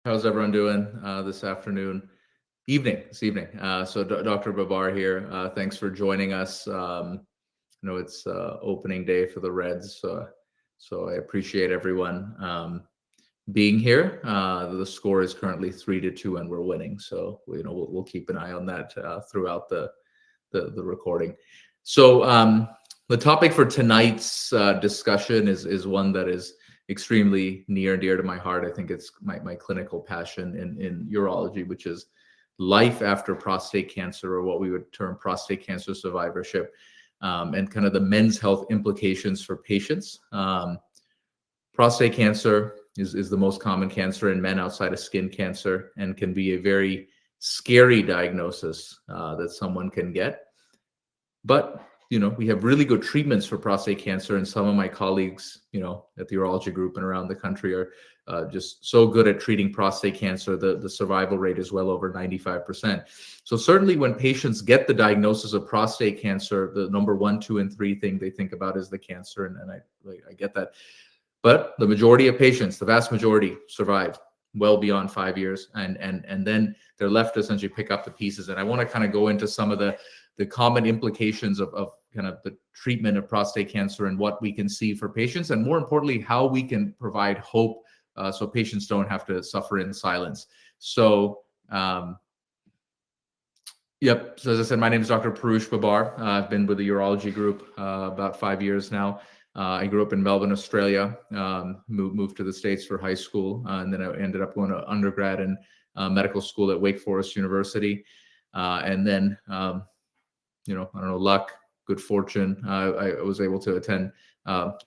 How's everyone doing this afternoon, this evening? Dr. Babbar here. Thanks for joining us. I know it's opening day for the Reds, so I appreciate everyone being here. The score is currently 3-2, and we're winning. So we'll keep an eye on that throughout the recording. So the topic for tonight's discussion is one that is extremely near and dear to my heart. I think it's my clinical passion in urology, which is life after prostate cancer, or what we would term prostate cancer survivorship, and kind of the men's health implications for patients. Prostate cancer is the most common cancer in men outside of skin cancer, and can be a very scary diagnosis that someone can get. But we have really good treatments for prostate cancer, and some of my colleagues, at the urology group and around the country are just so good at treating prostate cancer. The survival rate is well over 95%. So certainly when patients get the diagnosis of prostate cancer, the number 1, 2, and 3 thing they think about is the cancer, and I get that. But the majority of patients, the vast majority, survive well beyond 5 years, and then they're left to essentially pick up the pieces. And I want to kind of go into some of the common implications of kind of the treatment of prostate cancer and what we can see for patients, and more importantly, how we can provide hope so patients don't have to suffer in silence. So, So as I said, my name is Dr. Paurush Babbar. I've been with the urology group about 5 years now. I grew up in Melbourne, Australia, moved to the States for high school, and then I ended up going to undergrad and medical school at Wake Forest University. And then I don't know, luck, good fortune. I was able to attend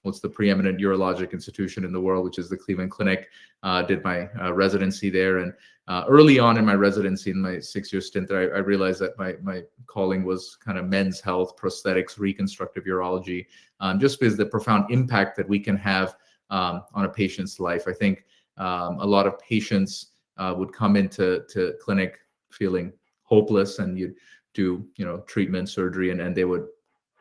what's the preeminent urologic institution in the world, which is the Cleveland Clinic. Did my residency there, and early on in my residency, in my 6-year stint there, I realized that my calling was kind of men's health, prosthetics, reconstructive urology, just because the profound impact that we can have on a patient's life. I think a lot of patients would come into clinic feeling hopeless, and you'd do treatment, surgery, and they would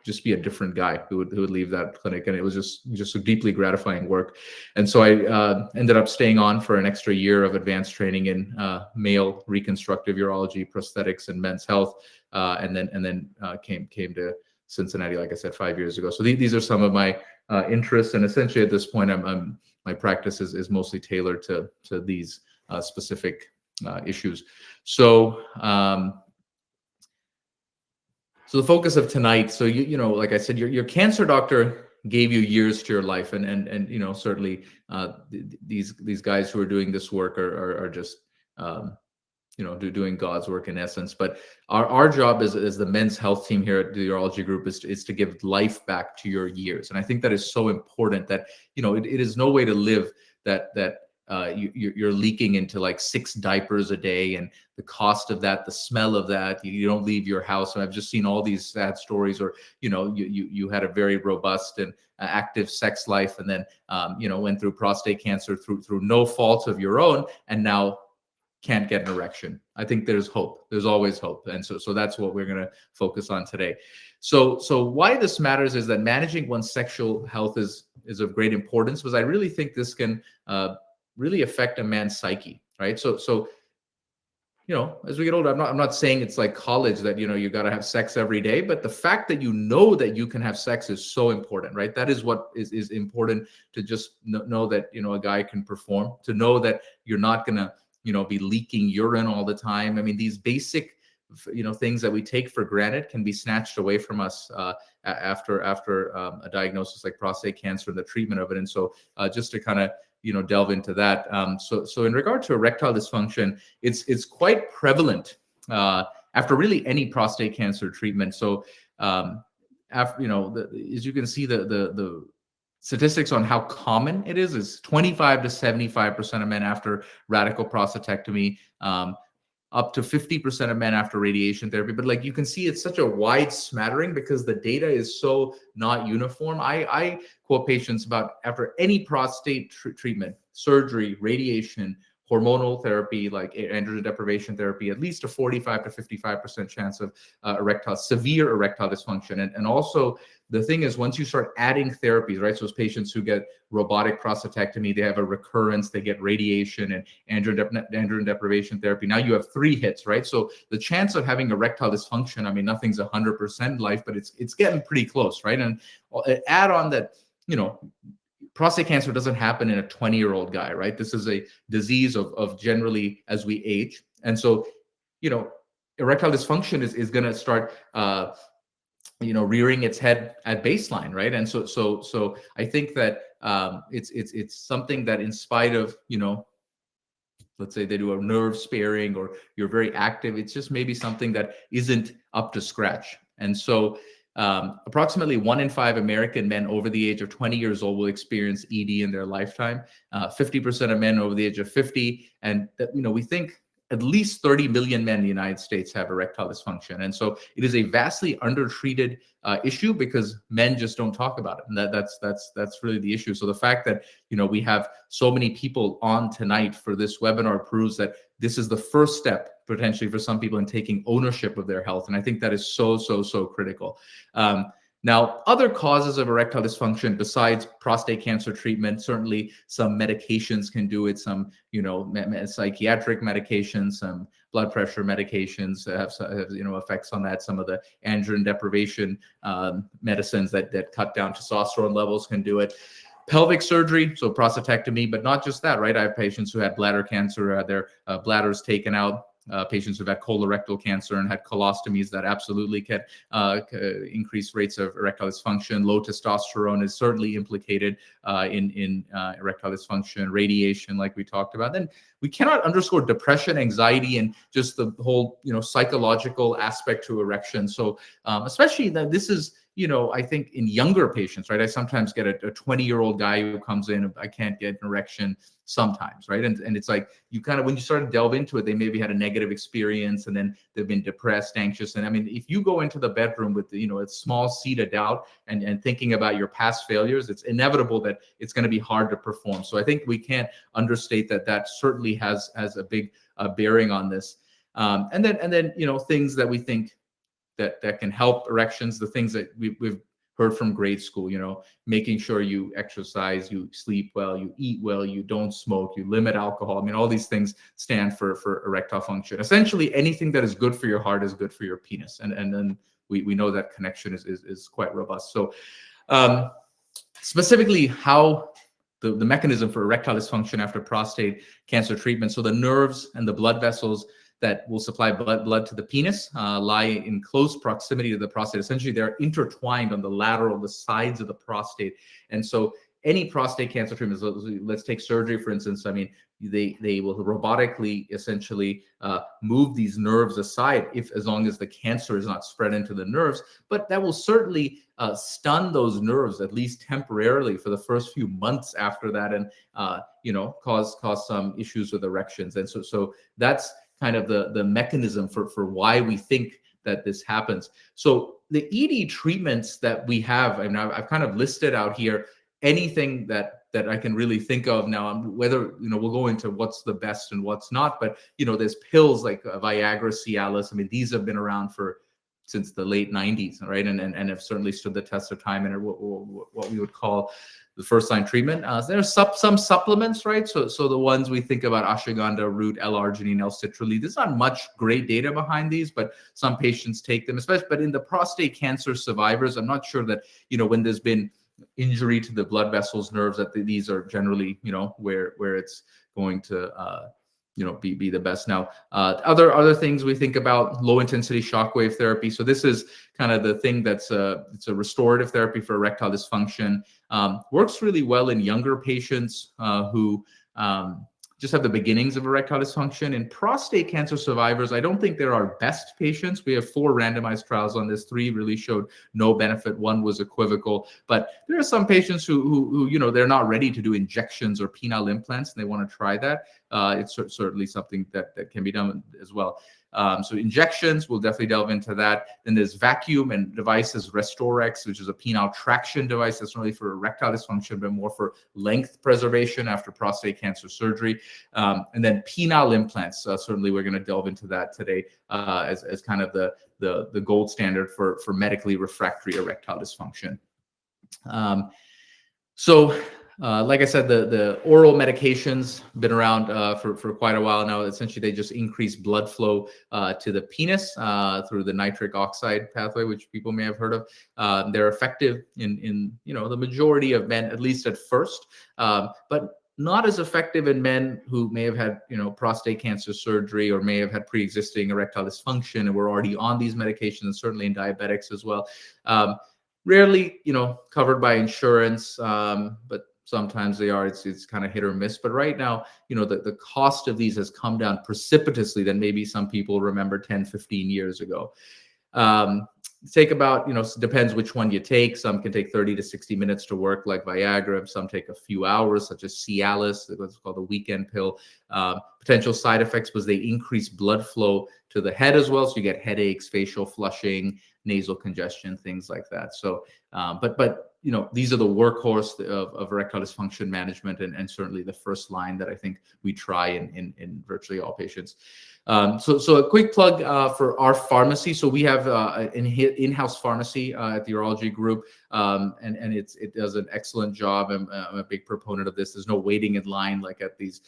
just be a different guy who would leave that clinic, and it was just so deeply gratifying work. And so I ended up staying on for an extra year of advanced training in male reconstructive urology, prosthetics, and men's health, and then came to Cincinnati, like I said, 5 years ago. So these are some of my interests, and essentially at this point, my practice is mostly tailored to these specific issues. So the focus of tonight, so like I said, your cancer doctor gave you years to your life, and certainly these guys who are doing this work are just doing God's work in essence. But our job as the men's health team here at the urology group is to give life back to your years, and I think that is so important. That it is no way to live that you're leaking into like 6 diapers a day, and the cost of that, the smell of that, you don't leave your house. And I've just seen all these sad stories, or you had a very robust and active sex life, and then went through prostate cancer through no fault of your own, and now can't get an erection. I think there's hope. There's always hope, and so that's what we're going to focus on today. So why this matters is that managing one's sexual health is of great importance, because I really think this can really affect a man's psyche, right? So as we get older, I'm not saying it's like college that you got to have sex every day, but the fact that that you can have sex is so important, right? That is what is important, to just know that a guy can perform, to know that you're not gonna be leaking urine all the time. I mean, these basic things that we take for granted can be snatched away from us after a diagnosis like prostate cancer and the treatment of it. And so just to kind of delve into that. So in regard to erectile dysfunction, it's quite prevalent after really any prostate cancer treatment. So after as you can see, the statistics on how common it is 25 to 75% of men after radical prostatectomy, up to 50% of men after radiation therapy. But like you can see, it's such a wide smattering because the data is so not uniform. I quote patients about after any prostate treatment, surgery, radiation, hormonal therapy like androgen deprivation therapy, at least a 45 to 55% chance of severe erectile dysfunction. And also the thing is, once you start adding therapies, right? So those patients who get robotic prostatectomy, they have a recurrence, they get radiation and androgen deprivation therapy. Now you have 3 hits, right? So the chance of having erectile dysfunction, I mean, nothing's 100% life, but it's getting pretty close, right? And add on that, prostate cancer doesn't happen in a 20-year-old guy, right? This is a disease of generally as we age. And so, erectile dysfunction is going to start, rearing its head at baseline, right? And so I think that it's something that, in spite of, let's say they do a nerve sparing or you're very active, it's just maybe something that isn't up to scratch. And so approximately 1 in 5 American men over the age of 20 years old will experience ED in their lifetime. 50% of men over the age of 50, and we think at least 30 million men in the United States have erectile dysfunction. And so it is a vastly undertreated issue because men just don't talk about it. And that's really the issue. So the fact that, we have so many people on tonight for this webinar proves that this is the first step potentially for some people in taking ownership of their health. And I think that is so critical. Now, other causes of erectile dysfunction besides prostate cancer treatment, certainly some medications can do it. Some, psychiatric medications, some blood pressure medications have effects on that. Some of the androgen deprivation medicines that cut down testosterone levels can do it. Pelvic surgery, so prostatectomy, but not just that, right? I have patients who had bladder cancer, had their bladders taken out. Patients who've had colorectal cancer and had colostomies that absolutely can increase rates of erectile dysfunction. Low testosterone is certainly implicated in erectile dysfunction. Radiation, like we talked about. Then we cannot underscore depression, anxiety, and just the whole psychological aspect to erection. So especially that this is, I think in younger patients, right? I sometimes get a 20-year-old guy who comes in, I can't get an erection sometimes, right? And it's like, you kind of, when you start to delve into it, they maybe had a negative experience and then they've been depressed, anxious. And I mean, if you go into the bedroom with, a small seed of doubt and thinking about your past failures, it's inevitable that it's going to be hard to perform. So I think we can't understate that certainly has a big bearing on this. And then, things that we think that can help erections, the things that we've heard from grade school, making sure you exercise, you sleep well, you eat well, you don't smoke, you limit alcohol. I mean, all these things stand for erectile function. Essentially, anything that is good for your heart is good for your penis. And then we know that connection is quite robust. So specifically how the mechanism for erectile dysfunction after prostate cancer treatment. So the nerves and the blood vessels that will supply blood to the penis lie in close proximity to the prostate. Essentially, they're intertwined on the sides of the prostate. And so any prostate cancer treatments, let's take surgery, for instance, I mean, they will robotically essentially move these nerves aside as long as the cancer is not spread into the nerves. But that will certainly stun those nerves, at least temporarily, for the first few months after that, and cause some issues with erections. And so that's kind of the mechanism for why we think that this happens. So the ED treatments that we have, and I've kind of listed out here anything that I can really think of now. Whether we'll go into what's the best and what's not, but there's pills like Viagra, Cialis. I mean, these have been around since the late 90s, right? And have certainly stood the test of time and are what we would call the first-line treatment. There's some supplements, right? So the ones we think about, ashwagandha root, L-arginine, L-citrulline. There's not much great data behind these, but some patients take them, especially. But in the prostate cancer survivors, I'm not sure that when there's been injury to the blood vessels, nerves, that these are generally where it's going to be the best. Now, other things we think about, low intensity shockwave therapy. So this is kind of the thing that's it's a restorative therapy for erectile dysfunction. Works really well in younger patients who just have the beginnings of erectile dysfunction. In prostate cancer survivors, I don't think they're our best patients. We have 4 randomized trials on this. 3 really showed no benefit. 1 was equivocal. But there are some patients who they're not ready to do injections or penile implants, and they want to try that. It's certainly something that can be done as well. So injections, we'll definitely delve into that. Then there's vacuum and devices, Restorex, which is a penile traction device that's not really for erectile dysfunction, but more for length preservation after prostate cancer surgery. And then penile implants. Certainly, we're going to delve into that today as kind of the gold standard for medically refractory erectile dysfunction. Like I said, the oral medications been around for quite a while now. Essentially, they just increase blood flow to the penis through the nitric oxide pathway, which people may have heard of. They're effective in the majority of men, at least at first, but not as effective in men who may have had prostate cancer surgery or may have had pre-existing erectile dysfunction and were already on these medications, and certainly in diabetics as well. Rarely, covered by insurance, but sometimes they are. It's kind of hit or miss. But right now, the cost of these has come down precipitously than maybe some people remember 10, 15 years ago. Take about, depends which one you take. Some can take 30 to 60 minutes to work, like Viagra. Some take a few hours, such as Cialis, what's called the weekend pill. Potential side effects was they increase blood flow to the head as well. So you get headaches, facial flushing, nasal congestion, things like that. So, but these are the workhorse of erectile dysfunction management, and certainly the first line that I think we try in virtually all patients. So a quick plug for our pharmacy. So we have an in-house pharmacy at the urology group, and it does an excellent job. I'm a big proponent of this. There's no waiting in line like at these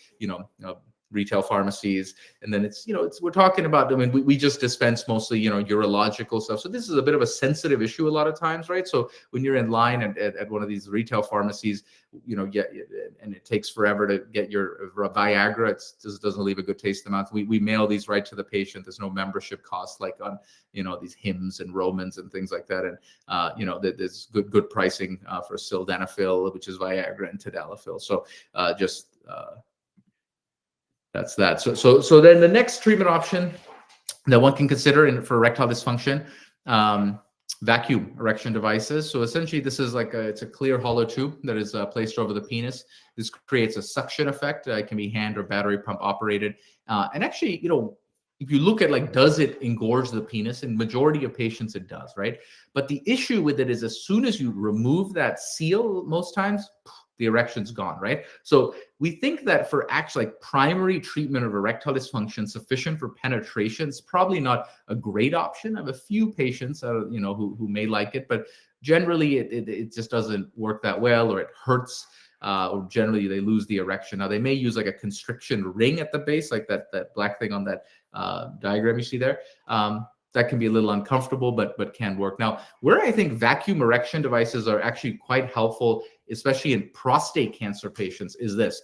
retail pharmacies. And then we're talking about, we just dispense mostly, urological stuff. So this is a bit of a sensitive issue a lot of times, right? So when you're in line at one of these retail pharmacies, and it takes forever to get your Viagra, it just doesn't leave a good taste in the mouth. We mail these right to the patient. There's no membership cost like on, these Hims and Romans and things like that. And, there's good pricing for sildenafil, which is Viagra, and tadalafil. So that's that. So then the next treatment option that one can consider for erectile dysfunction, vacuum erection devices. So essentially, this is it's a clear hollow tube that is placed over the penis. This creates a suction effect. It can be hand or battery pump operated. And actually, if you look at does it engorge the penis? In majority of patients, it does, right? But the issue with it is as soon as you remove that seal, most times, the erection's gone, right? So we think that for actually primary treatment of erectile dysfunction sufficient for penetration is probably not a great option. I have a few patients, who may like it, but generally it just doesn't work that well, or it hurts, or generally they lose the erection. Now they may use a constriction ring at the base, like that black thing on that diagram you see there. That can be a little uncomfortable, but can work. Now, where I think vacuum erection devices are actually quite helpful, especially in prostate cancer patients, is this.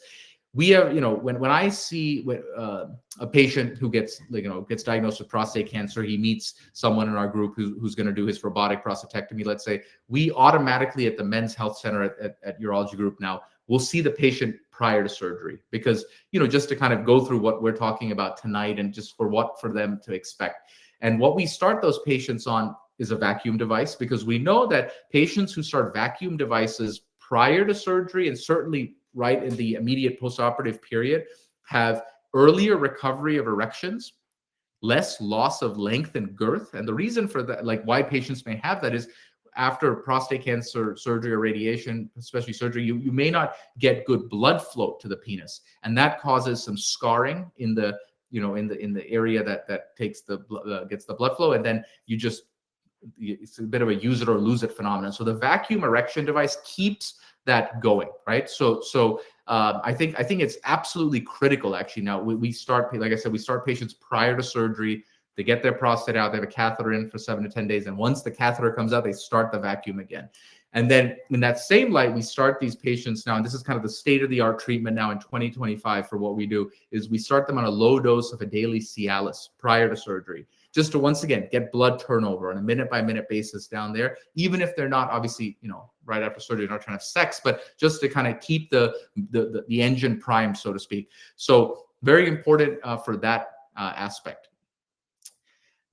We have, when I see a patient who gets diagnosed with prostate cancer, he meets someone in our group who's going to do his robotic prostatectomy, let's say, we automatically at the Men's Health Center at Urology Group now, we'll see the patient prior to surgery, because, just to kind of go through what we're talking about tonight and just for them to expect. And what we start those patients on is a vacuum device, because we know that patients who start vacuum devices prior to surgery, and certainly right in the immediate postoperative period, have earlier recovery of erections, less loss of length and girth. And the reason for that, why patients may have that, is after prostate cancer surgery or radiation, especially surgery, you may not get good blood flow to the penis, and that causes some scarring in the in the area that takes gets the blood flow, and then it's a bit of a use it or lose it phenomenon. So the vacuum erection device keeps that going, right? So I think it's absolutely critical. Actually, now we start, like I said, we start patients prior to surgery. They get their prostate out. They have a catheter in for 7 to 10 days, and once the catheter comes out, they start the vacuum again. And then in that same light, we start these patients now, and this is kind of the state-of-the-art treatment now in 2025 for what we do, is we start them on a low dose of a daily Cialis prior to surgery, just to, once again, get blood turnover on a minute-by-minute basis down there, even if they're not, obviously, right after surgery, not trying to have sex, but just to kind of keep the engine primed, so to speak. So very important for that aspect.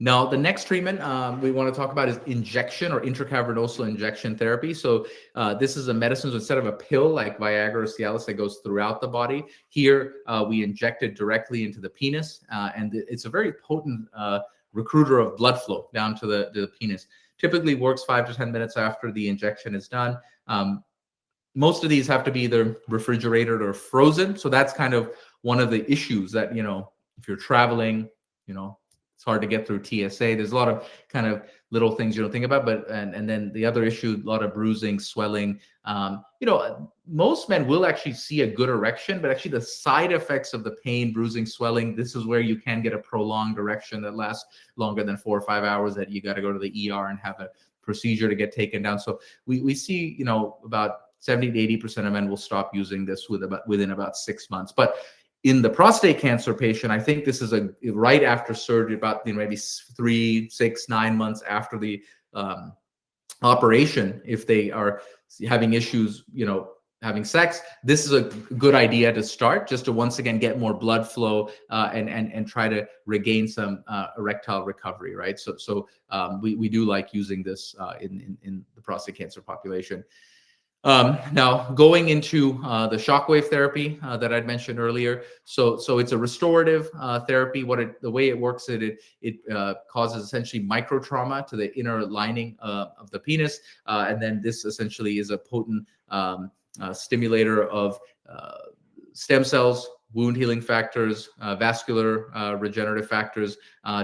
Now, the next treatment we want to talk about is injection or intracavernosal injection therapy. So this is a medicine, so instead of a pill like Viagra or Cialis that goes throughout the body, here we inject it directly into the penis, and it's a very potent recruiter of blood flow down to the penis. Typically works 5 to 10 minutes after the injection is done. Most of these have to be either refrigerated or frozen. So that's kind of one of the issues that, if you're traveling, it's hard to get through TSA. There's a lot of kind of little things you don't think about, but and then the other issue, a lot of bruising, swelling. Most men will actually see a good erection, but actually the side effects of the pain, bruising, swelling, this is where you can get a prolonged erection that lasts longer than 4 or 5 hours, that you got to go to the ER and have a procedure to get taken down. So we see, about 70 to 80% of men will stop using this within about 6 months. But in the prostate cancer patient, I think this is right after surgery, about maybe 3, 6, 9 months after the operation. If they are having issues, having sex, this is a good idea to start, just to once again get more blood flow and try to regain some erectile recovery, right? So we do like using this in the prostate cancer population. Now, going into the shockwave therapy that I'd mentioned earlier, so it's a restorative therapy. The way it works, it causes essentially micro trauma to the inner lining of the penis, and then this essentially is a potent stimulator of stem cells, wound healing factors, vascular regenerative factors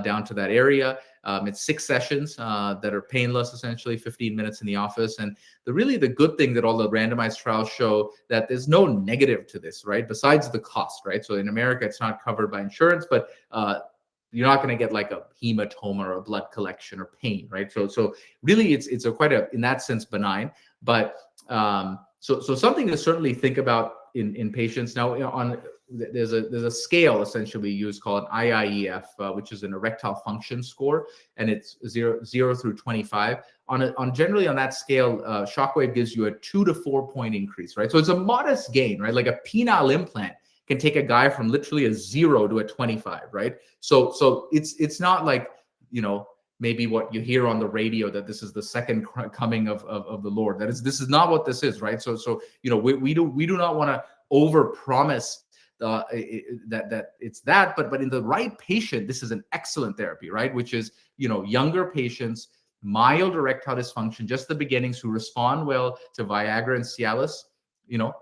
down to that area. It's 6 sessions that are painless, essentially 15 minutes in the office. And the good thing that all the randomized trials show, that there's no negative to this, right? Besides the cost, right? So in America, it's not covered by insurance, but you're not going to get like a hematoma or a blood collection or pain, right? So really, it's in that sense benign. But so something to certainly think about in patients. Now, there's a scale essentially used called an IIEF, which is an erectile function score, and it's 0 through 25. Generally on that scale, shockwave gives you a 2 to 4 point increase, right? So it's a modest gain, right? Like a penile implant can take a guy from literally a 0 to a 25, right? So it's not like, maybe what you hear on the radio, that this is the second coming of the Lord. This is not what this is, right? So we do not want to overpromise that it's that, but in the right patient, this is an excellent therapy, right? Which is, younger patients, mild erectile dysfunction, just the beginnings, who respond well to Viagra and Cialis.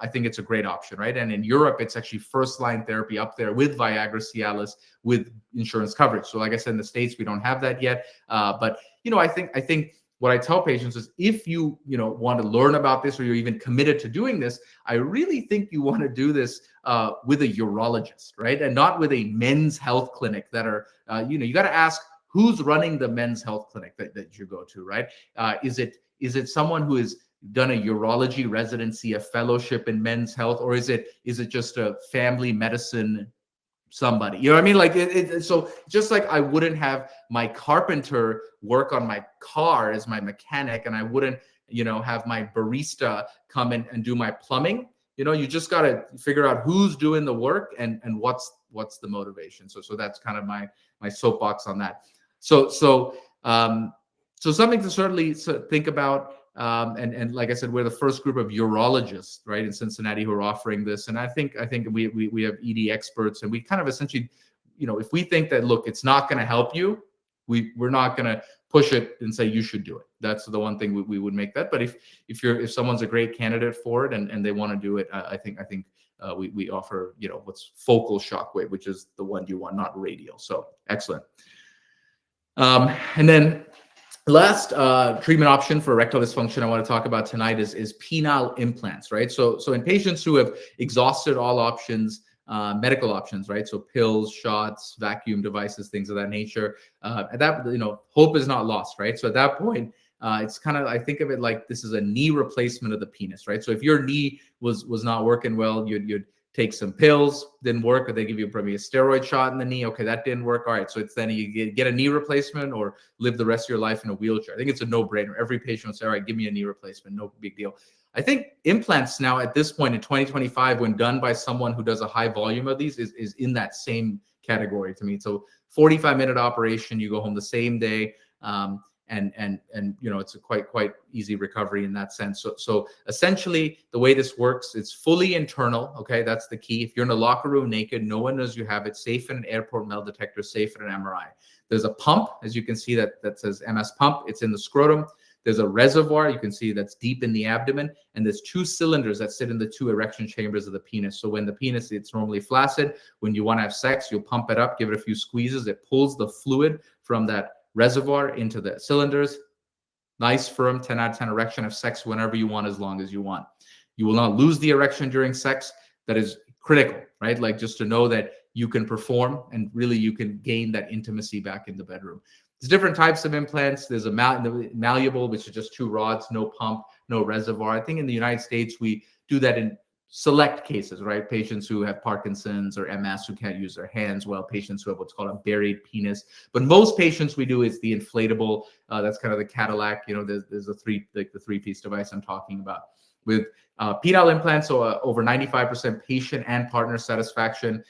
I think it's a great option, right? And in Europe, it's actually first-line therapy up there with Viagra, Cialis, with insurance coverage. So like I said, in the States, we don't have that yet. But, I think what I tell patients is, if you want to learn about this, or you're even committed to doing this, I really think you want to do this with a urologist, right? And not with a men's health clinic that are, you got to ask, who's running the men's health clinic that you go to, right? Is it someone who is done a urology residency, a fellowship in men's health, or is it just a family medicine somebody? You know what I mean? Like so just like I wouldn't have my carpenter work on my car as my mechanic, and I wouldn't have my barista come in and do my plumbing. You just got to figure out who's doing the work and what's the motivation. So that's kind of my soapbox on that. So something to certainly think about. And like I said, we're the first group of urologists, right, in Cincinnati, who are offering this. And I think we have ED experts, and we kind of essentially, if we think that, look, it's not going to help you, we're not going to push it and say you should do it. That's the one thing we would make that. But if someone's a great candidate for it and they want to do it, I think we offer what's focal shockwave, which is the one you want, not radial. So excellent. And then last treatment option for erectile dysfunction I want to talk about tonight is penile implants, right? So in patients who have exhausted all options, medical options, right? So pills, shots, vacuum devices, things of that nature. At that, hope is not lost, right? So at that point, it's kind of, I think of it like this is a knee replacement of the penis, right? So if your knee was not working well, you'd take some pills, didn't work, or they give you probably a steroid shot in the knee. Okay, that didn't work. All right, so it's then you get a knee replacement or live the rest of your life in a wheelchair. I think it's a no-brainer. Every patient will say, all right, give me a knee replacement, no big deal. I think implants now at this point in 2025, when done by someone who does a high volume of these, is in that same category to me. So 45-minute operation, you go home the same day. And you know, it's a quite easy recovery in that sense. So essentially the way this works, it's fully internal. Okay, that's the key. If you're in a locker room naked, no one knows you have it. Safe in an airport metal detector, safe in an MRI. There's a pump, as you can see, that says MS pump. It's in the scrotum. There's a reservoir, you can see, that's deep in the abdomen, and there's 2 cylinders that sit in the 2 erection chambers of the penis. So when the penis, it's normally flaccid, when you want to have sex, you'll pump it up, give it a few squeezes, it pulls the fluid from that reservoir into the cylinders. Nice, firm, 10 out of 10 erection. Have sex whenever you want, as long as you want. You will not lose the erection during sex. That is critical, right? Like, just to know that you can perform and really you can gain that intimacy back in the bedroom. There's different types of implants. There's a malleable, which is just 2 rods, no pump, no reservoir. I think in the United States, we do that in select cases, right? Patients who have Parkinson's or MS who can't use their hands well, patients who have what's called a buried penis. But most patients we do is the inflatable. That's kind of the Cadillac. You know, there's a the 3-piece device I'm talking about. With penile implants, so over 95% patient and partner satisfaction.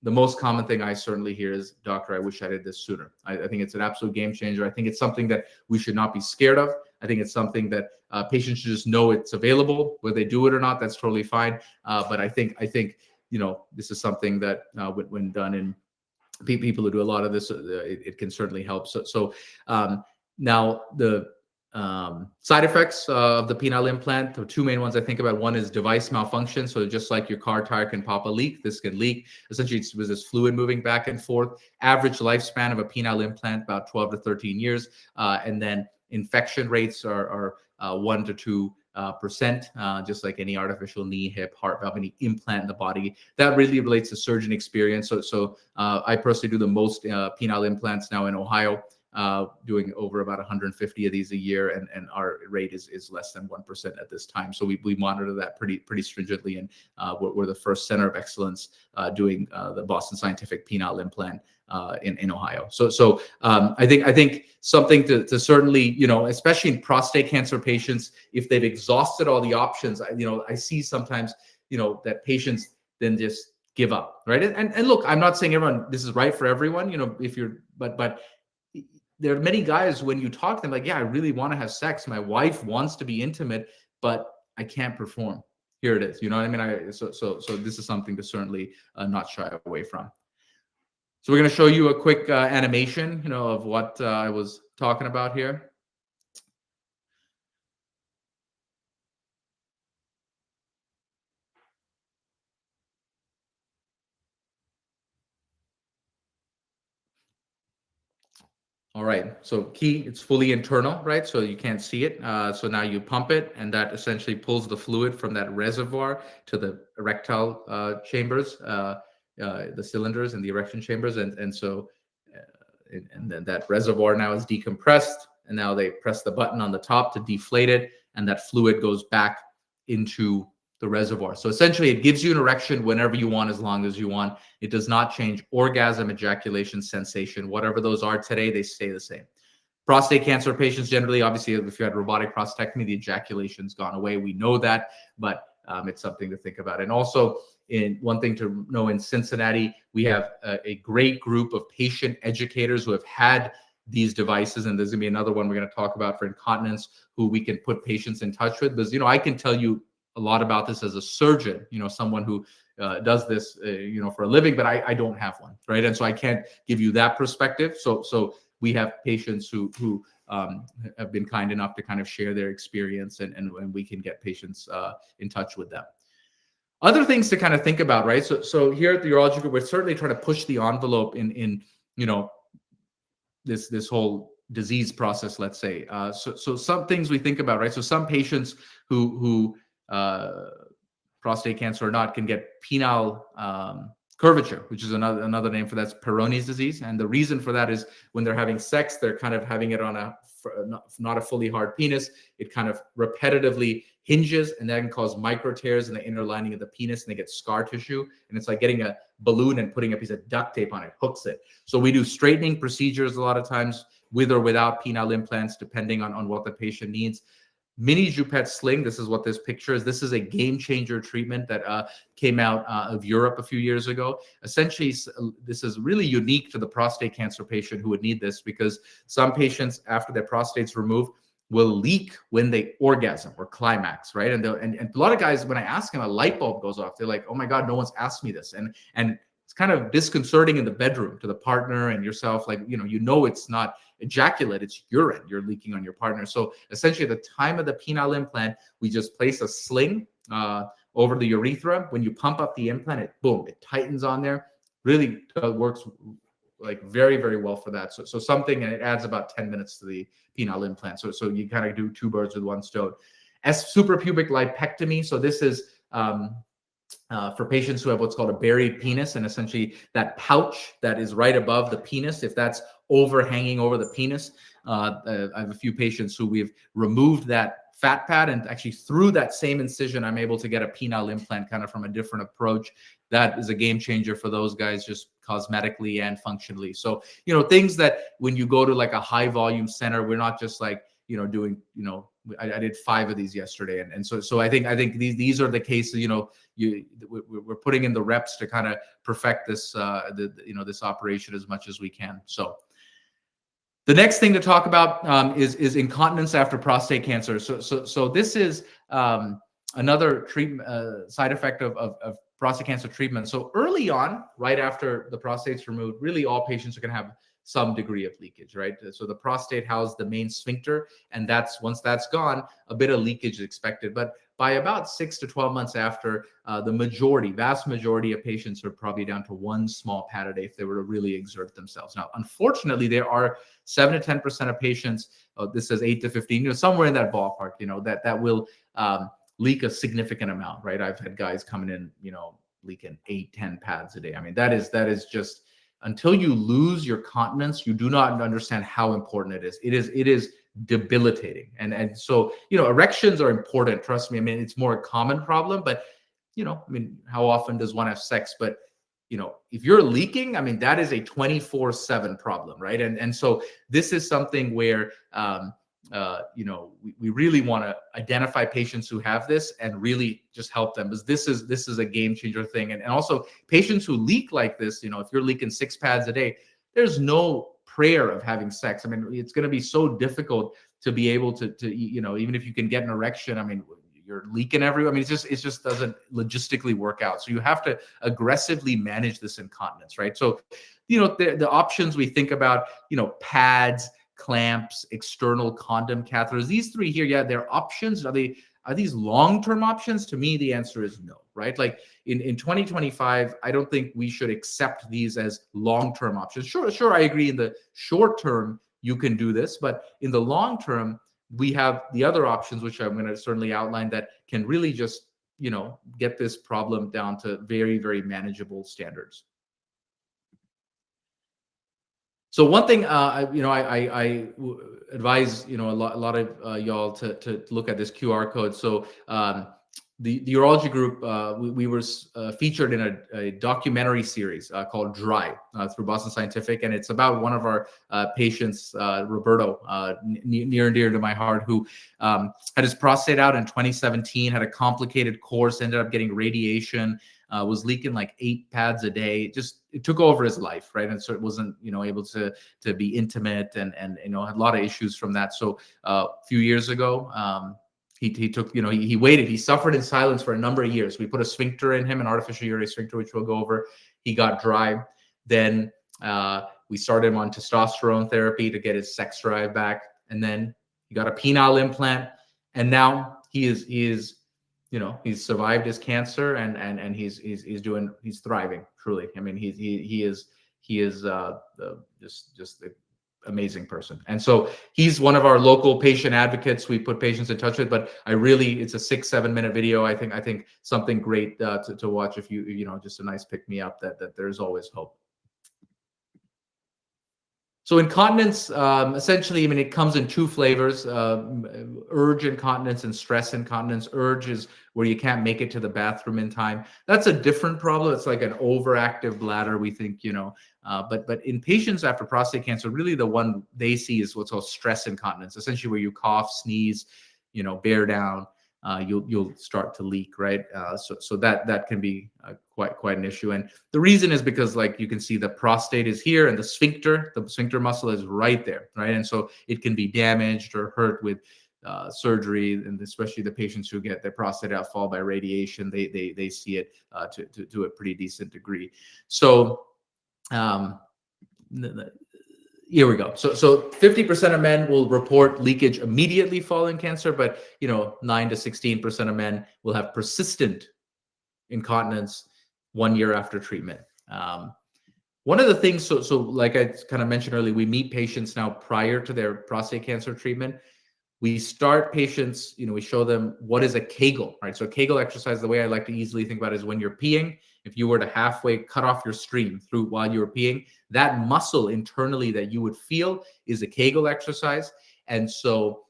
The most common thing I certainly hear is, doctor, I wish I did this sooner. I think it's an absolute game changer. I think it's something that we should not be scared of. I think it's something that patients should just know it's available. Whether they do it or not, that's totally fine. But I think you know, this is something that when done in people who do a lot of this, it can certainly help. So now the side effects of the penile implant, the 2 main ones I think about. One is device malfunction. So just like your car tire can pop a leak, this can leak. Essentially, it's this fluid moving back and forth. Average lifespan of a penile implant, about 12 to 13 years. And then infection rates are 1 to 2%, just like any artificial knee, hip, heart valve, any implant in the body. That really relates to surgeon experience. So I personally do the most penile implants now in Ohio, doing over about 150 of these a year, and our rate is less than 1% at this time. So we monitor that pretty stringently, and we're the first center of excellence doing the Boston Scientific penile implant in Ohio. So I think something to certainly, you know, especially in prostate cancer patients, if they've exhausted all the options, I see sometimes, you know, that patients then just give up, right? And look, I'm not saying this is right for everyone, you know, but there are many guys, when you talk to them, like, yeah, I really want to have sex. My wife wants to be intimate, but I can't perform. Here it is. You know what I mean? So this is something to certainly not shy away from. So we're going to show you a quick animation, you know, of what I was talking about here. All right, so key, it's fully internal, right? So you can't see it. So now you pump it, and that essentially pulls the fluid from that reservoir to the erectile chambers, the cylinders and the erection chambers. And so and then that reservoir now is decompressed, and now they press the button on the top to deflate it, and that fluid goes back into the reservoir. So essentially, it gives you an erection whenever you want, as long as you want. It does not change orgasm, ejaculation, sensation, whatever those are today, they stay the same. Prostate cancer patients generally, obviously, if you had robotic prostatectomy, the ejaculation's gone away. We know that, but it's something to think about. And also, one thing to know, in Cincinnati, we have a great group of patient educators who have had these devices, and there's gonna be another one we're gonna talk about for incontinence, who we can put patients in touch with. Because, you know, I can tell you a lot about this as a surgeon, you know, someone who does this, you know, for a living, but I don't have one, right? And so I can't give you that perspective. So we have patients who have been kind enough to kind of share their experience, and we can get patients in touch with them. Other things to kind of think about, right? So here at the urology group, we're certainly trying to push the envelope in you know, this whole disease process, let's say. So some things we think about, right? So some patients who prostate cancer or not can get penile curvature, which is another name for that's Peyronie's disease. And the reason for that is when they're having sex, they're kind of having it on not a fully hard penis. It kind of repetitively hinges, and that can cause micro tears in the inner lining of the penis, and they get scar tissue. And it's like getting a balloon and putting a piece of duct tape on it, hooks it. So we do straightening procedures a lot of times, with or without penile implants, depending on what the patient needs. mini Jupette sling. This is what this picture is. This is a game changer treatment that came out of Europe a few years ago. Essentially, this is really unique to the prostate cancer patient who would need this, because some patients, after their prostate's removed, will leak when they orgasm or climax, right? And a lot of guys, when I ask them, a light bulb goes off. They're like, "Oh my God, no one's asked me this." And it's kind of disconcerting in the bedroom to the partner and yourself. Like, it's not ejaculate, it's urine you're leaking on your partner. So essentially, at the time of the penile implant, we just place a sling over the urethra. When you pump up the implant, it tightens on there. Really works like very, very well for that. So something, and it adds about 10 minutes to the penile implant. So you kind of do two birds with one stone. Suprapubic lipectomy. So this is for patients who have what's called a buried penis, and essentially that pouch that is right above the penis, if that's overhanging over the penis. I have a few patients who we've removed that fat pad, and actually through that same incision, I'm able to get a penile implant kind of from a different approach. That is a game changer for those guys, just cosmetically and functionally. So, things that when you go to like a high volume center, we're not just like, doing, I did 5 of these yesterday. And so I think these are the cases, we're putting in the reps to kind of perfect this, this operation as much as we can. So the next thing to talk about is incontinence after prostate cancer. So this is another treatment side effect of prostate cancer treatment. So early on, right after the prostate's removed, really all patients are going to have some degree of leakage, right? So the prostate houses the main sphincter, and once that's gone, a bit of leakage is expected. But by about 6 to 12 months after, the vast majority of patients are probably down to one small pad a day if they were to really exert themselves. Now, unfortunately, there are 7 to 10% of patients, this says 8 to 15, somewhere in that ballpark, that will leak a significant amount, right? I've had guys coming in, leaking 8, 10 pads a day. I mean, that is just, until you lose your continence, you do not understand how important it is. It is debilitating. And so, erections are important. Trust me. I mean, it's more a common problem, but, how often does one have sex? But, if you're leaking, I mean, that is a 24/7 problem, right? And so this is something where, we really want to identify patients who have this and really just help them, because this is a game changer thing. And also patients who leak like this, if you're leaking 6 pads a day, there's no prayer of having sex. I mean, it's going to be so difficult to be able to even if you can get an erection, I mean, you're leaking everywhere. I mean, it just doesn't logistically work out. So you have to aggressively manage this incontinence, right? So, the options we think about, pads, clamps, external condom catheters, these 3 here, yeah, they're options. Are these long-term options? To me, the answer is no, right? Like in 2025, I don't think we should accept these as long-term options. Sure, I agree in the short term, you can do this, but in the long term, we have the other options, which I'm going to certainly outline, that can really just, get this problem down to very, very manageable standards. So one thing, I advise, a lot of y'all to look at this QR code. So the urology group, we were featured in a documentary series called Dry through Boston Scientific, and it's about one of our patients, Roberto, near and dear to my heart, who had his prostate out in 2017, had a complicated course, ended up getting radiation, was leaking like 8 pads a day. It took over his life, right? And so it wasn't, able to be intimate, and had a lot of issues from that. So a few years ago, he took, he waited. He suffered in silence for a number of years. We put a sphincter in him, an artificial urinary sphincter, which we'll go over. He got dry. Then we started him on testosterone therapy to get his sex drive back, and then he got a penile implant, and now he's survived his cancer, and he's thriving, truly. I mean, he is just an amazing person. And so he's one of our local patient advocates we put patients in touch with. But it's a 6-7 minute video. I think something great to watch if you just a nice pick me up that there's always hope. So incontinence, essentially, I mean, it comes in 2 flavors, urge incontinence and stress incontinence. Urge is where you can't make it to the bathroom in time. That's a different problem. It's like an overactive bladder, we think, but in patients after prostate cancer, really the one they see is what's called stress incontinence, essentially where you cough, sneeze, bear down, you'll start to leak, right? So that can be quite an issue. And the reason is because, like, you can see the prostate is here and the sphincter muscle is right there, right? And so it can be damaged or hurt with surgery, and especially the patients who get their prostate outfall by radiation, they see it to a pretty decent degree. So here we go. So 50% of men will report leakage immediately following cancer, but 9 to 16% of men will have persistent incontinence 1 year after treatment. One of the things, so like I kind of mentioned earlier, we meet patients now prior to their prostate cancer treatment. We start patients, we show them what is a Kegel, right? So a Kegel exercise, the way I like to easily think about it is when you're peeing, if you were to halfway cut off your stream through while you were peeing, that muscle internally that you would feel is a Kegel exercise. And so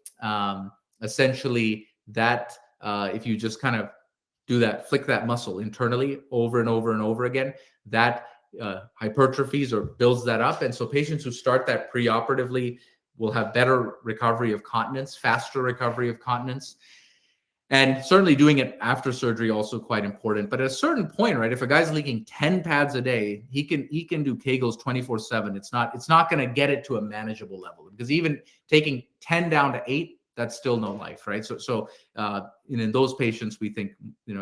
essentially that, if you just kind of do that, flick that muscle internally over and over and over again, that hypertrophies or builds that up. And so patients who start that preoperatively will have better recovery of continence, faster recovery of continence. And certainly doing it after surgery also quite important. But at a certain point, right, if a guy's leaking 10 pads a day, he can do Kegels 24/7. It's not going to get it to a manageable level, because even taking 10 down to 8, that's still no life, right? So in those patients, we think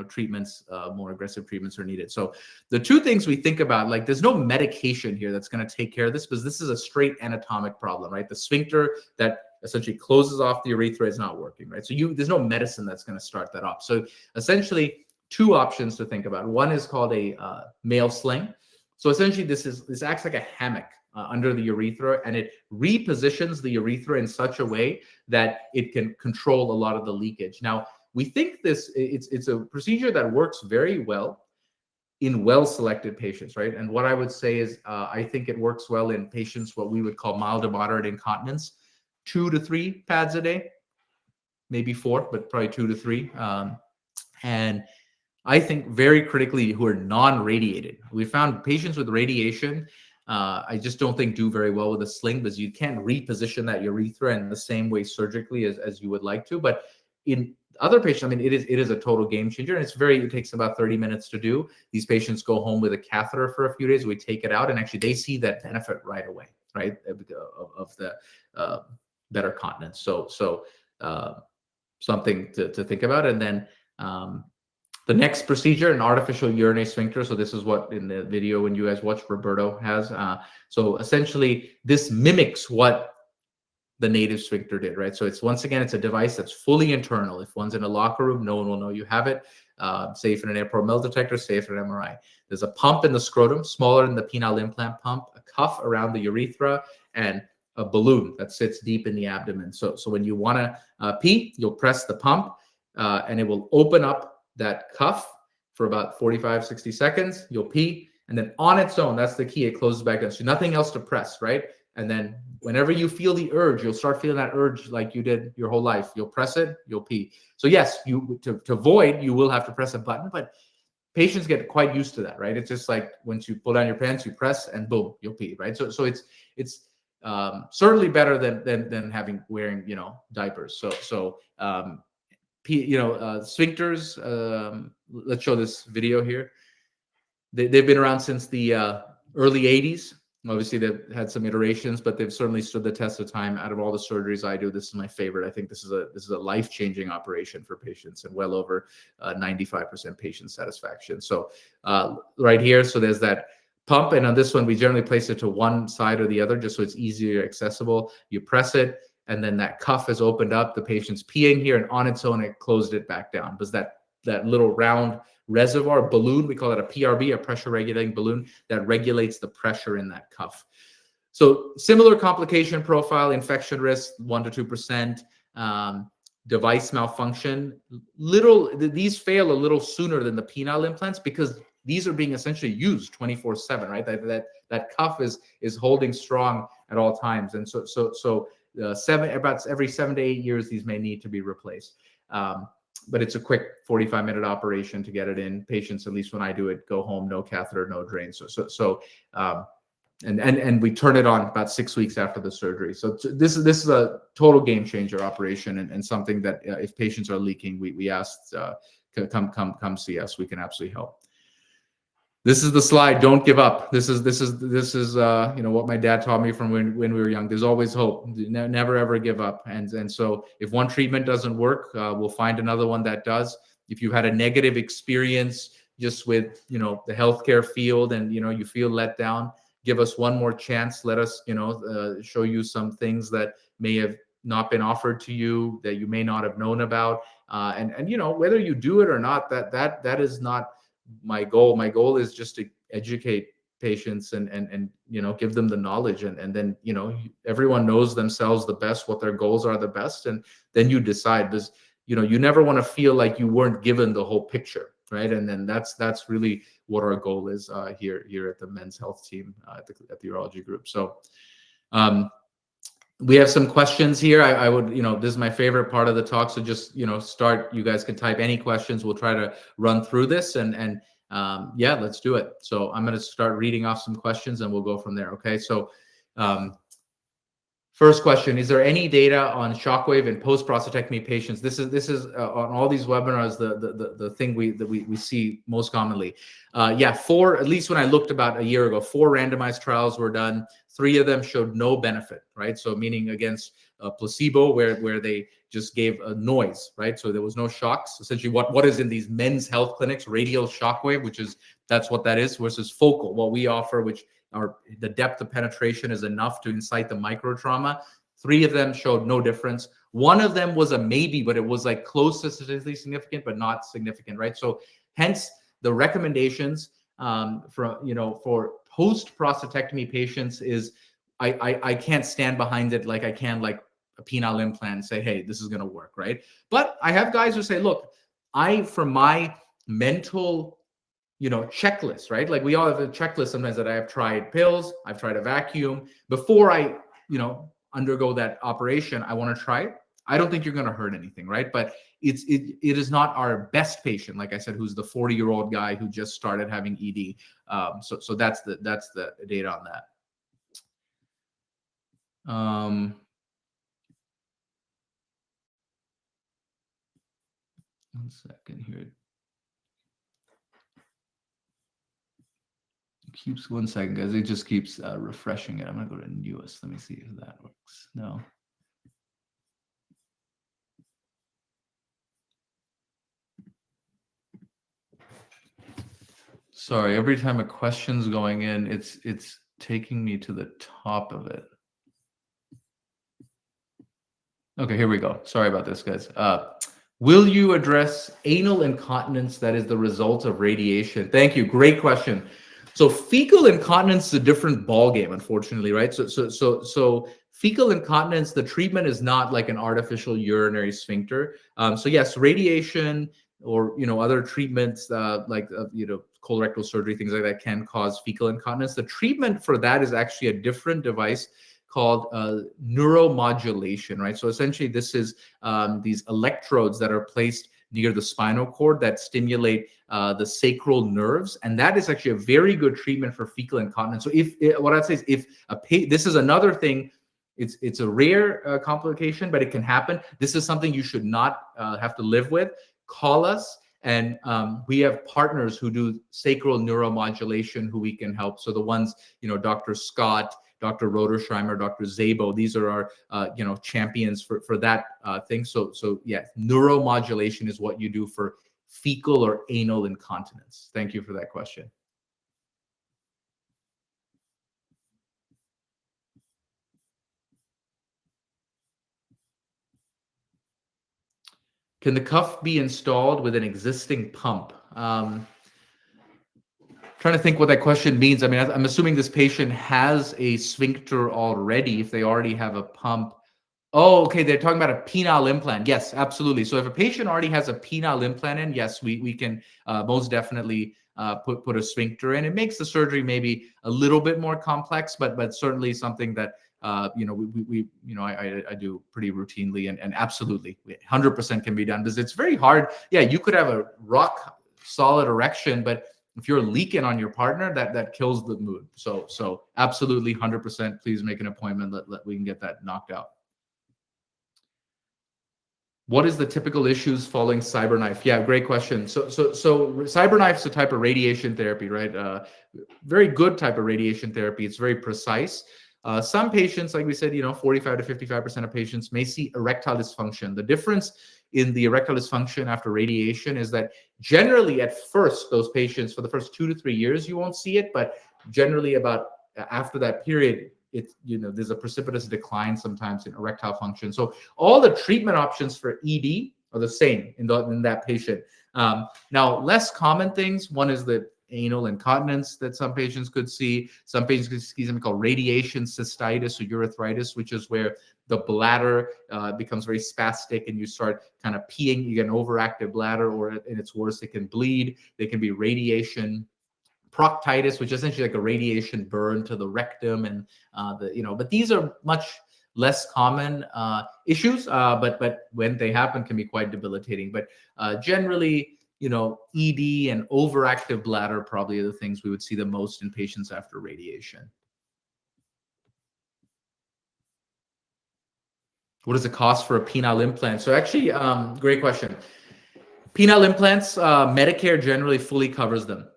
treatments, more aggressive treatments are needed. So the two things we think about, like, there's no medication here that's going to take care of this, because this is a straight anatomic problem, right? The sphincter that essentially closes off the urethra is not working, right? So there's no medicine that's going to start that off. So essentially, two options to think about. One is called a male sling. So essentially, this acts like a hammock under the urethra, and it repositions the urethra in such a way that it can control a lot of the leakage. Now, we think it's a procedure that works very well in well-selected patients, right? And what I would say is I think it works well in patients what we would call mild to moderate incontinence, 2 to 3 pads a day, maybe 4, but probably 2 to 3. And I think very critically, who are non-radiated. We found patients with radiation, I just don't think do very well with a sling, because you can't reposition that urethra in the same way surgically as you would like to. But in other patients, I mean, it is a total game changer, and it takes about 30 minutes to do. These patients go home with a catheter for a few days. We take it out, and actually they see that benefit right away, right, of the better continence. So something to think about. And then the next procedure, an artificial urinary sphincter. So this is what in the video when you guys watch Roberto has. So essentially this mimics what the native sphincter did, right? So it's a device that's fully internal. If one's in a locker room, no one will know you have it. Safe in an airport metal detector, safe in an MRI. There's a pump in the scrotum, smaller than the penile implant pump, a cuff around the urethra, and a balloon that sits deep in the abdomen. So when you want to pee, you'll press the pump and it will open up that cuff for about 45, 60 seconds. You'll pee, and then on its own, that's the key, it closes back down. So nothing else to press, right? And then whenever you feel the urge, you'll start feeling that urge like you did your whole life. You'll press it, you'll pee. So yes, to void, you will have to press a button, but patients get quite used to that, right? It's just like once you pull down your pants, you press, and boom, you'll pee, right? So it's certainly better than wearing diapers. So sphincters. Let's show this video here. They've been around since the early 80s. Obviously, they've had some iterations, but they've certainly stood the test of time. Out of all the surgeries I do, this is my favorite. I think this is a life-changing operation for patients, and well over 95% patient satisfaction. So right here, so there's that pump, and on this one, we generally place it to one side or the other, just so it's easier accessible. You press it, and then that cuff is opened up. The patient's peeing here, and on its own, it closed it back down. Because that little round reservoir balloon, we call it a PRB, a pressure regulating balloon, that regulates the pressure in that cuff. So similar complication profile, infection risk 1 to 2%, device malfunction. These fail a little sooner than the penile implants, because these are being essentially used 24/7, right? That cuff is holding strong at all times, and so about every 7 to 8 years, these may need to be replaced. But it's a quick 45-minute operation to get it in. Patients, at least when I do it, go home, no catheter, no drain. So and we turn it on about 6 weeks after the surgery. So this is a total game changer operation, and something that if patients are leaking, we asked come see us. We can absolutely help. This is the slide. Don't give up. This is what my dad taught me from when we were young. There's always hope. Never ever give up. And so if one treatment doesn't work, we'll find another one that does. If you had a negative experience just with the healthcare field, and you feel let down, give us one more chance. Let us show you some things that may have not been offered to you, that you may not have known about. And whether you do it or not, that is not my goal. My goal is just to educate patients and give them the knowledge, and then everyone knows themselves the best, what their goals are the best, and then you decide. Because you never want to feel like you weren't given the whole picture, right? And then that's really what our goal is here at the men's health team at the urology group. So we have some questions here. I would, this is my favorite part of the talk. So just, start. You guys can type any questions. We'll try to run through this, and yeah, let's do it. So I'm going to start reading off some questions, and we'll go from there. Okay. So first question: is there any data on shockwave in post-prostatectomy patients? This is on all these webinars the thing we see most commonly. Yeah, at least when I looked about a year ago, 4 randomized trials were done. 3 of them showed no benefit, right? So meaning against placebo, where they just gave a noise, right? So there was no shocks. Essentially, what is in these men's health clinics, radial shockwave, that's what that is, versus focal, what we offer, which the depth of penetration is enough to incite the micro trauma. 3 of them showed no difference. 1 of them was a maybe, but it was like close to statistically significant, but not significant, right? So hence the recommendations for post-prostatectomy patients is I can't stand behind it like I can like a penile implant and say, hey, this is going to work, right? But I have guys who say, look, from my mental checklist, right? Like we all have a checklist sometimes that I have tried pills, I've tried a vacuum. Before I, undergo that operation, I want to try it. I don't think you're going to hurt anything, right? But it is not our best patient, like I said, who's the 40-year-old guy who just started having ED. So that's the data on that. One second here. Keeps 1 second, guys. It just keeps refreshing it. I'm gonna go to newest. Let me see if that works. No. Sorry, every time a question's going in, it's taking me to the top of it. Okay, here we go. Sorry about this, guys. Will you address anal incontinence that is the result of radiation? Thank you. Great question. So fecal incontinence is a different ballgame, unfortunately, right? So fecal incontinence, the treatment is not like an artificial urinary sphincter. So yes, radiation or other treatments like colorectal surgery, things like that can cause fecal incontinence. The treatment for that is actually a different device called neuromodulation, right? So essentially, this is these electrodes that are placed near the spinal cord that stimulate the sacral nerves, and that is actually a very good treatment for fecal incontinence. So what I'd say is, if this is another thing, it's a rare complication, but it can happen. This is something you should not have to live with. Call us, and we have partners who do sacral neuromodulation who we can help. So the ones, Dr. Scott, Dr. Rodersheimer, Dr. Zabo, these are our, champions for that thing. So yeah, neuromodulation is what you do for fecal or anal incontinence. Thank you for that question. Can the cuff be installed with an existing pump? Trying to think what that question means. I mean, I'm assuming this patient has a sphincter already, if they already have a pump. Oh, okay. They're talking about a penile implant. Yes, absolutely. So if a patient already has a penile implant in, yes, we can most definitely put a sphincter in. It makes the surgery maybe a little bit more complex, but certainly something that I do pretty routinely, and absolutely 100% can be done, because it's very hard. Yeah, you could have a rock solid erection, but if you're leaking on your partner, that kills the mood. So absolutely 100%. Please make an appointment. We can get that knocked out. What is the typical issues following CyberKnife? Yeah, great question. So CyberKnife is a type of radiation therapy, right? Very good type of radiation therapy. It's very precise. Some patients, like we said, 45 to 55% of patients may see erectile dysfunction. The difference in the erectile dysfunction after radiation is that generally at first, those patients, for the first 2 to 3 years, you won't see it, but generally about after that period, there's a precipitous decline sometimes in erectile function. So all the treatment options for ED are the same in that patient. Now, less common things. One is the anal incontinence that some patients could see. Some patients could see something called radiation cystitis or urethritis, which is where the bladder becomes very spastic and you start kind of peeing. You get an overactive bladder, or in its worst, it can bleed. There can be radiation proctitis, which is essentially like a radiation burn to the rectum, and but these are much less common issues, but when they happen can be quite debilitating. But generally, ED and overactive bladder probably are the things we would see the most in patients after radiation. What is the cost for a penile implant? So actually, great question. Penile implants, Medicare generally fully covers them,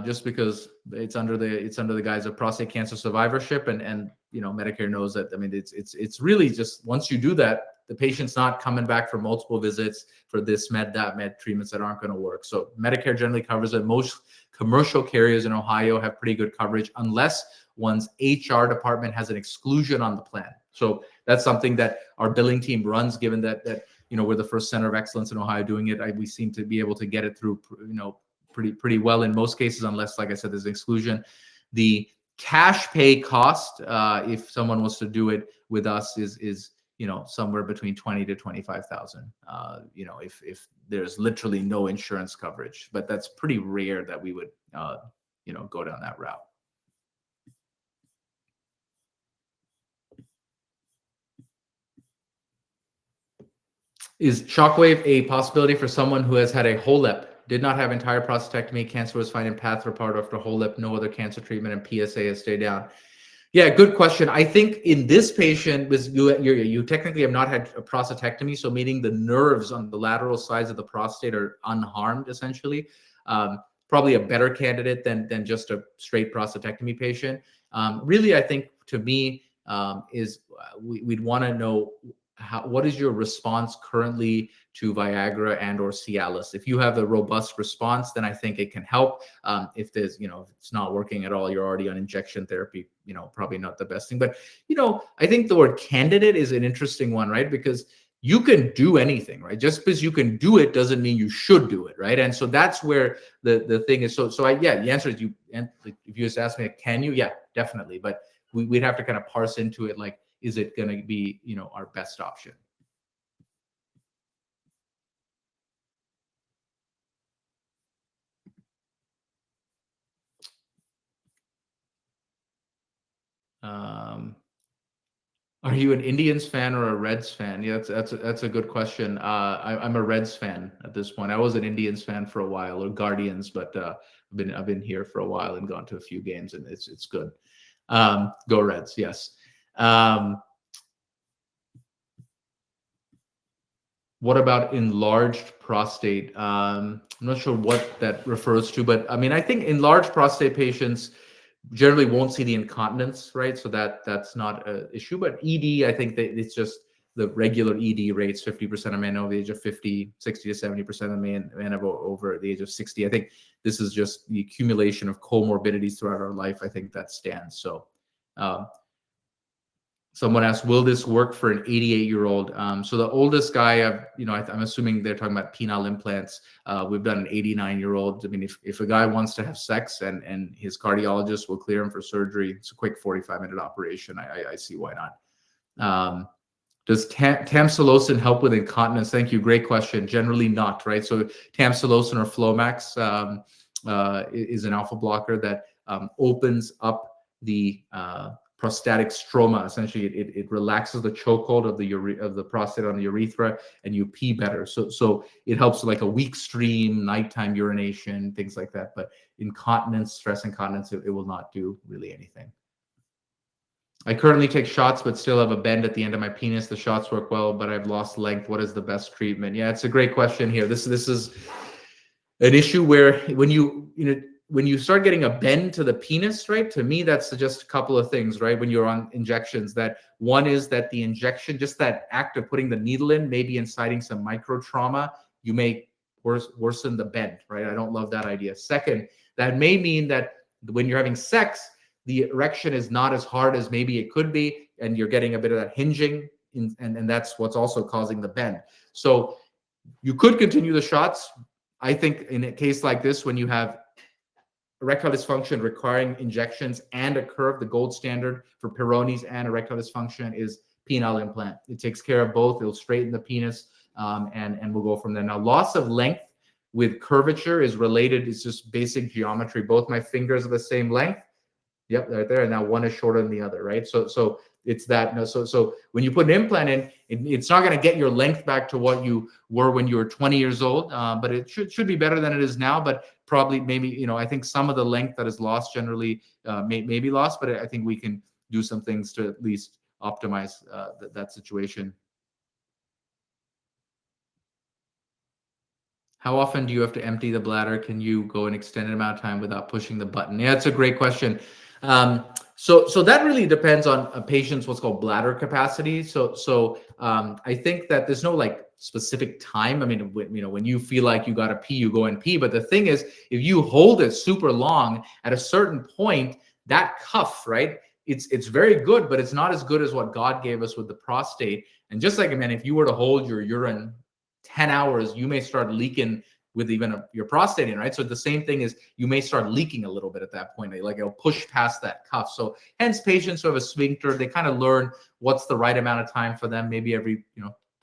just because it's under the guise of prostate cancer survivorship, and Medicare knows that. I mean, it's really just once you do that, the patient's not coming back for multiple visits for this med, that med treatments that aren't going to work. So Medicare generally covers it. Most commercial carriers in Ohio have pretty good coverage, unless one's HR department has an exclusion on the plan. So that's something that our billing team runs, given that we're the first center of excellence in Ohio doing it. We seem to be able to get it through, pretty well in most cases, unless, like I said, there's an exclusion. The cash pay cost, if someone was to do it with us, is somewhere between 20 to 25,000. If there's literally no insurance coverage, but that's pretty rare that we would go down that route. Is shockwave a possibility for someone who has had a HoLEP, did not have entire prostatectomy, cancer was found in pathway part after HoLEP, no other cancer treatment, and PSA has stayed down? Yeah, good question. I think in this patient, you technically have not had a prostatectomy, so meaning the nerves on the lateral sides of the prostate are unharmed, essentially. Probably a better candidate than just a straight prostatectomy patient. Really, I think to me we'd want to know what is your response currently to Viagra and or Cialis. If you have a robust response, then I think it can help. If there's, if it's not working at all, you're already on injection therapy, probably not the best thing. But, I think the word candidate is an interesting one, right? Because you can do anything, right? Just because you can do it doesn't mean you should do it, right? And so that's where the thing is. So the answer is if you just ask me, can you? Yeah, definitely. But we'd have to kind of parse into it, like, is it going to be, our best option? Are you an Indians fan or a Reds fan? Yeah, that's a good question. I'm a Reds fan at this point. I was an Indians fan for a while, or Guardians, but I've been here for a while and gone to a few games, and it's good. Go Reds, yes. What about enlarged prostate? I'm not sure what that refers to, but I mean, I think enlarged prostate patients generally won't see the incontinence, right? So that's not an issue. But ED, I think that it's just the regular ED rates, 50% of men over the age of 50, 60 to 70% of men over the age of 60. I think this is just the accumulation of comorbidities throughout our life. I think that stands. So someone asked, will this work for an 88-year-old? So the oldest guy, I'm assuming they're talking about penile implants. We've done an 89-year-old. I mean, if a guy wants to have sex and his cardiologist will clear him for surgery, it's a quick 45-minute operation. I see why not. Does tamsulosin help with incontinence? Thank you. Great question. Generally not, right? So tamsulosin or Flomax is an alpha blocker that opens up the prostatic stroma. Essentially, it relaxes the chokehold of the prostate on the urethra, and you pee better. So it helps with like a weak stream, nighttime urination, things like that. But incontinence, stress incontinence, it will not do really anything. I currently take shots, but still have a bend at the end of my penis. The shots work well, but I've lost length. What is the best treatment? Yeah, it's a great question here. This is an issue where when you start getting a bend to the penis, right? To me, that's just a couple of things, right? When you're on injections, that one is that the injection, just that act of putting the needle in, maybe inciting some micro trauma, you may worsen the bend, right? I don't love that idea. Second, that may mean that when you're having sex, the erection is not as hard as maybe it could be, and you're getting a bit of that hinging, and that's what's also causing the bend. So you could continue the shots. I think in a case like this, when you have erectile dysfunction requiring injections and a curve, the gold standard for Peyronie's and erectile dysfunction is penile implant. It takes care of both. It'll straighten the penis, and we'll go from there. Now, loss of length with curvature is related. It's just basic geometry. Both my fingers are the same length. Yep, right there. And now one is shorter than the other, right? So it's that. No, so when you put an implant in, it's not going to get your length back to what you were when you were 20 years old, but it should be better than it is now. But probably maybe, I think some of the length that is lost generally may be lost, but I think we can do some things to at least optimize that situation. How often do you have to empty the bladder? Can you go an extended amount of time without pushing the button? Yeah, it's a great question. So that really depends on a patient's what's called bladder capacity. So I think that there's no like specific time. I mean, when you feel like you got to pee, you go and pee. But the thing is, if you hold it super long, at a certain point, that cuff, right? It's very good, but it's not as good as what God gave us with the prostate. And just like, if you were to hold your urine 10 hours, you may start leaking with even your prostate in, right? So the same thing is you may start leaking a little bit at that point, like it'll push past that cuff. So hence patients who have a sphincter, they kind of learn what's the right amount of time for them. Maybe every,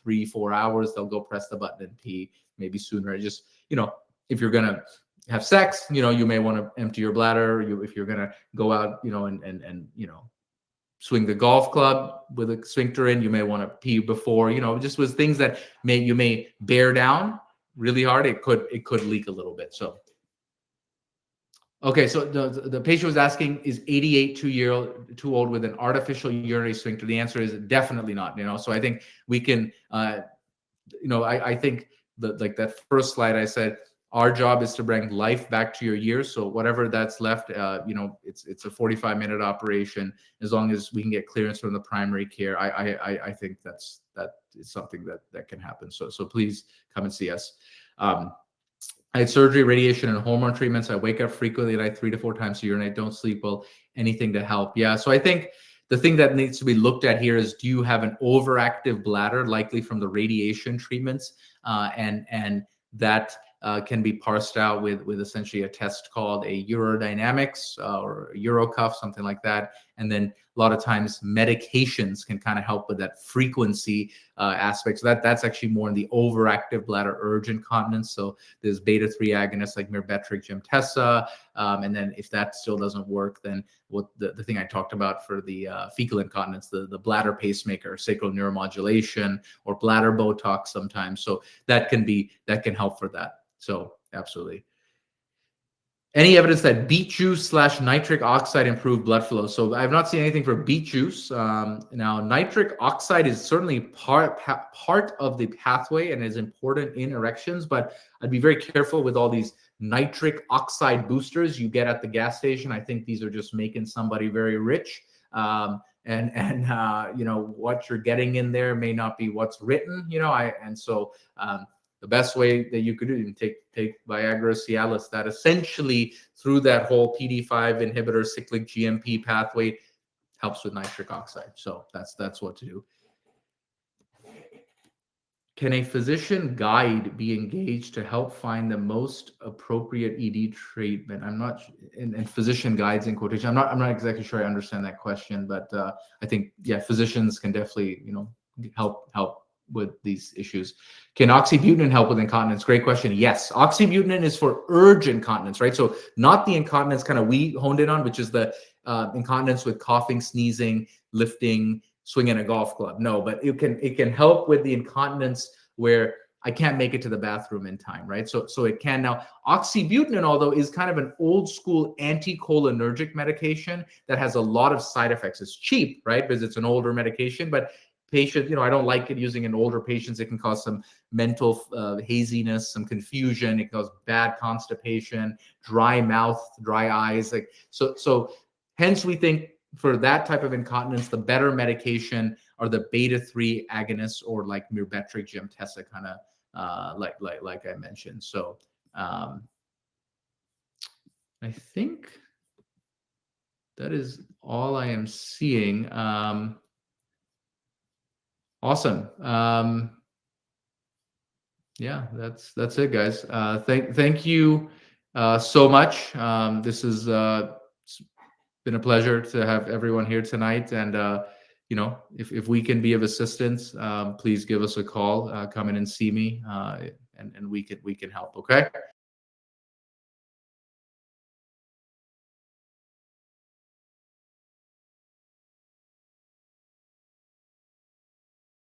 3-4 hours, they'll go press the button and pee, maybe sooner. Just, if you're going to have sex, you may want to empty your bladder. If you're going to go out, and swing the golf club with a sphincter in, you may want to pee before, just with things that you may bear down really hard, it could leak a little bit. So okay, so the patient was asking, is 88 too old with an artificial urinary sphincter? The answer is definitely not. So I think we can I think like that first slide I said, our job is to bring life back to your years. So whatever that's left, it's a 45-minute operation. As long as we can get clearance from the primary care, I think that is something that can happen. So please come and see us. I had surgery, radiation, and hormone treatments. I wake up frequently at night 3 to 4 times a year, and I don't sleep well. Anything to help? Yeah. So I think the thing that needs to be looked at here is, do you have an overactive bladder, likely from the radiation treatments, and that can be parsed out with essentially a test called a urodynamics or a urocuff, something like that. And then a lot of times medications can kind of help with that frequency aspect. So that's actually more in the overactive bladder urge incontinence. So there's beta-3 agonists like Mirbetriq, Gemtesa. And then if that still doesn't work, then what the thing I talked about for the fecal incontinence, the bladder pacemaker, sacral neuromodulation, or bladder Botox sometimes. So that can help for that. So absolutely. Any evidence that beet juice / nitric oxide improve blood flow? So I've not seen anything for beet juice. Now, nitric oxide is certainly part of the pathway and is important in erections, but I'd be very careful with all these nitric oxide boosters you get at the gas station. I think these are just making somebody very rich. And what you're getting in there may not be what's written, the best way that you could do is take Viagra, Cialis, that essentially through that whole PD5 inhibitor cyclic GMP pathway helps with nitric oxide. So that's what to do. Can a physician guide be engaged to help find the most appropriate ED treatment? I'm not, and physician guides in quotation. I'm not exactly sure I understand that question, but I think physicians can definitely help with these issues. Can oxybutynin help with incontinence? Great question. Yes, oxybutynin is for urge incontinence, right? So not the incontinence kind of we honed in on, which is the incontinence with coughing, sneezing, lifting, swinging a golf club. No, but it can help with the incontinence where I can't make it to the bathroom in time, right? So it can. Now, oxybutynin, although, is kind of an old school anticholinergic medication that has a lot of side effects. It's cheap, right? Because it's an older medication, but patients, I don't like it using in older patients. It can cause some mental haziness, some confusion. It causes bad constipation, dry mouth, dry eyes. Like so hence we think for that type of incontinence, the better medication are the beta-3 agonists, or like Myrbetriq, Gemtesa, kind of like I mentioned. So I think that is all I am seeing. Awesome. Yeah, that's it, guys. Thank you so much. This has been a pleasure to have everyone here tonight. And if we can be of assistance, please give us a call. Come in and see me, and we can help. Okay.